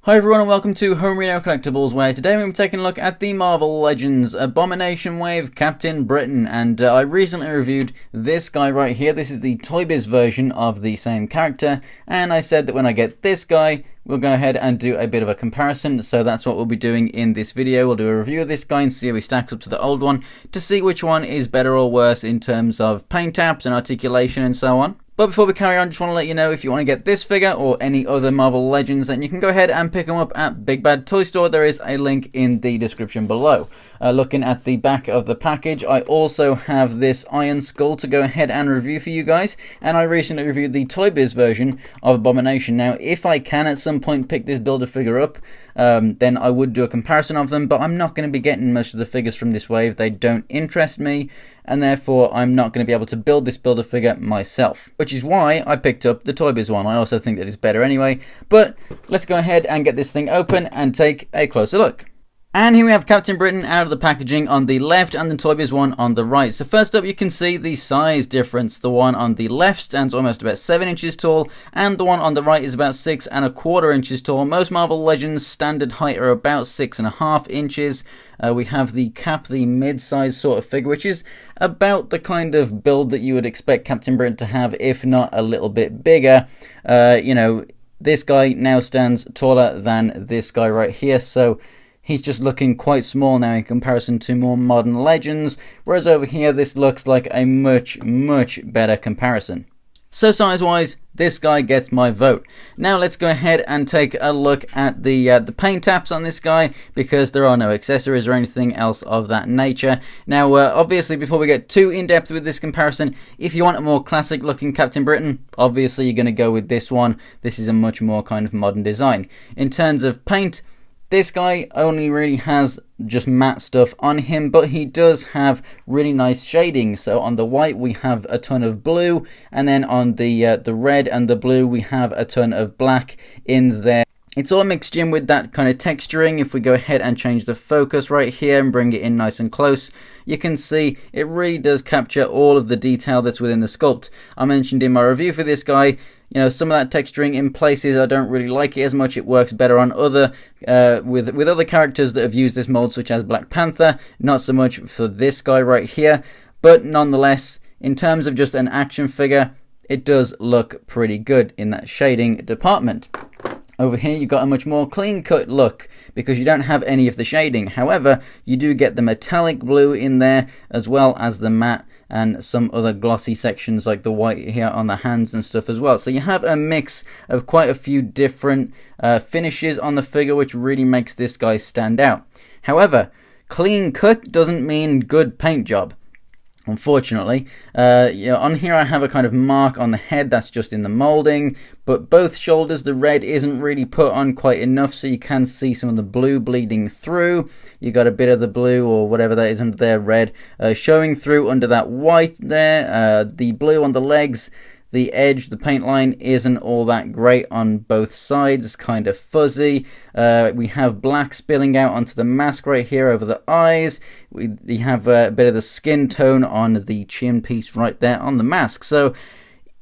Hi everyone and welcome to Homerino Collectibles, where today we're taking a look at the Marvel Legends Abomination Wave Captain Britain, and I recently reviewed this guy right here. This is the Toy Biz version of the same character, and I said that when I get this guy we'll go ahead and do a bit of a comparison, so that's what we'll be doing in this video. We'll do a review of this guy and see how he stacks up to the old one, to see which one is better or worse in terms of paint apps and articulation and so on. But before we carry on, just want to let you know, if you want to get this figure or any other Marvel Legends, then you can go ahead and pick them up at Big Bad Toy Store. There is a link in the description below. Looking at the back of the package, I also have this Iron Skull to go ahead and review for you guys. And I recently reviewed the Toy Biz version of Abomination. Now, if I can at some point pick this Build-A-Figure up, then I would do a comparison of them. But I'm not going to be getting most of the figures from this wave. They don't interest me, and therefore I'm not going to be able to build this Build-A-Figure myself, which is why I picked up the Toy Biz one. I also think that it's better anyway, but let's go ahead and get this thing open and take a closer look. And here we have Captain Britain out of the packaging on the left and the Toy Biz one on the right. So first up, you can see the size difference. The one on the left stands almost about 7 inches tall, and the one on the right is about 6¼ inches tall. Most Marvel Legends standard height are about 6½ inches. We have the Cap, the mid-size sort of figure, which is about the kind of build that you would expect Captain Britain to have, if not a little bit bigger. You know, this guy now stands taller than this guy right here, so he's just looking quite small now in comparison to more modern Legends, whereas over here this looks like a much better comparison. So size-wise, this guy gets my vote. Now let's go ahead and take a look at the paint apps on this guy, because there are no accessories or anything else of that nature. Now obviously, before we get too in-depth with this comparison, if you want a more classic looking Captain Britain, obviously you're going to go with this one. This is a much more kind of modern design. In terms of paint, this guy only really has just matte stuff on him, but he does have really nice shading. So on the white we have a ton of blue, and then on the red and the blue we have a ton of black in there. It's all mixed in with that kind of texturing. If we go ahead and change the focus right here and bring it in nice and close, you can see it really does capture all of the detail that's within the sculpt. I mentioned in my review for this guy, you know, some of that texturing in places I don't really like it as much. It works better on other with other characters that have used this mold, such as Black Panther. Not so much for this guy right here, but nonetheless, in terms of just an action figure, it does look pretty good in that shading department. Over here you've got a much more clean-cut look because you don't have any of the shading. However, you do get the metallic blue in there, as well as the matte and some other glossy sections like the white here on the hands and stuff as well. So you have a mix of quite a few different finishes on the figure, which really makes this guy stand out. However, clean cut doesn't mean good paint job, unfortunately. You know, on here I have a kind of mark on the head that's just in the molding, but both shoulders, the red isn't really put on quite enough, so you can see some of the blue bleeding through. You got a bit of the blue, or whatever that is under there, red, showing through under that white there. The blue on the legs, the edge, the paint line isn't all that great on both sides. It's kind of fuzzy. We have black spilling out onto the mask right here over the eyes. We have a bit of the skin tone on the chin piece right there on the mask. So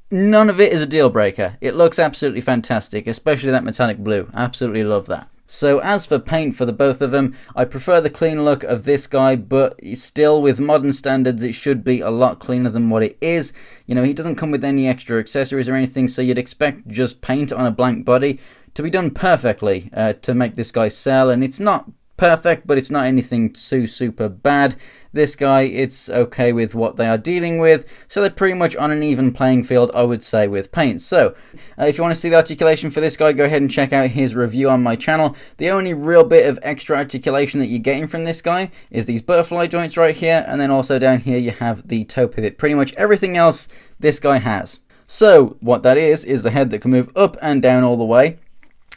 none of it is a deal breaker. It looks absolutely fantastic, especially that metallic blue. Absolutely love that. So as for paint for the both of them, I prefer the clean look of this guy, but still with modern standards it should be a lot cleaner than what it is. You know, he doesn't come with any extra accessories or anything, so you'd expect just paint on a blank body to be done perfectly to make this guy sell, and it's not perfect, but it's not anything too super bad. This guy, it's okay with what they are dealing with, so they're pretty much on an even playing field, I would say, with paint. So if you want to see the articulation for this guy, go ahead and check out his review on my channel. The only real bit of extra articulation that you're getting from this guy is these butterfly joints right here, and then also down here you have the toe pivot. Pretty much everything else this guy has. So what that is the head that can move up and down all the way,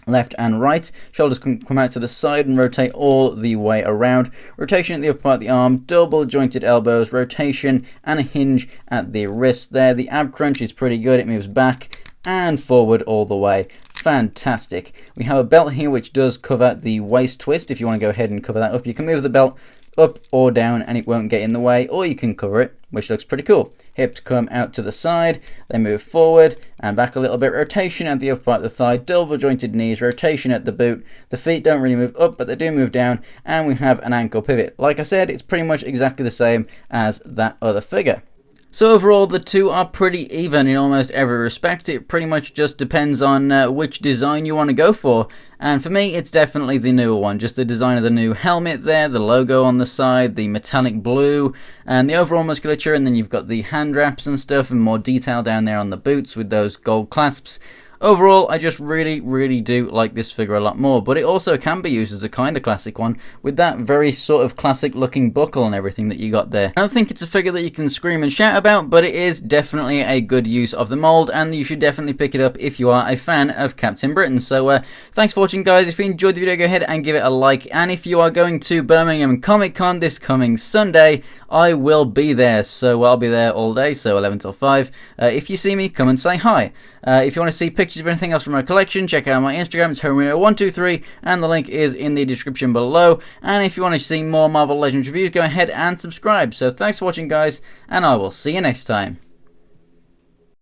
left and right. Shoulders can come out to the side and rotate all the way around. Rotation at the upper part of the arm, double jointed elbows, rotation and a hinge at the wrist there. The ab crunch is pretty good. It moves back and forward all the way. Fantastic. We have a belt here which does cover the waist twist. If you want to go ahead and cover that up, you can move the belt up or down and it won't get in the way, or you can cover it which looks pretty cool. Hips come out to the side, they move forward and back a little bit, rotation at the upper part of the thigh, double jointed knees, rotation at the boot. The feet don't really move up, but they do move down, and we have an ankle pivot. Like I said, it's pretty much exactly the same as that other figure. So overall, the two are pretty even in almost every respect. It pretty much just depends on which design you want to go for. And for me, it's definitely the newer one. Just the design of the new helmet there, the logo on the side, the metallic blue, and the overall musculature. And then you've got the hand wraps and stuff, and more detail down there on the boots with those gold clasps. Overall, I just really do like this figure a lot more, but it also can be used as a kind of classic one with that very sort of classic looking buckle and everything that you got there. I don't think it's a figure that you can scream and shout about, but it is definitely a good use of the mold, and you should definitely pick it up if you are a fan of Captain Britain. So thanks for watching, guys. If you enjoyed the video, go ahead and give it a like, and if you are going to Birmingham Comic Con this coming Sunday, I will be there, so I'll be there all day, so 11 till 5. If you see me, come and say hi. If you want to see pictures of anything else from my collection, check out my Instagram. It's Homerino123, and the link is in the description below. And if you want to see more Marvel Legends reviews, go ahead and subscribe. So thanks for watching, guys, and I will see you next time.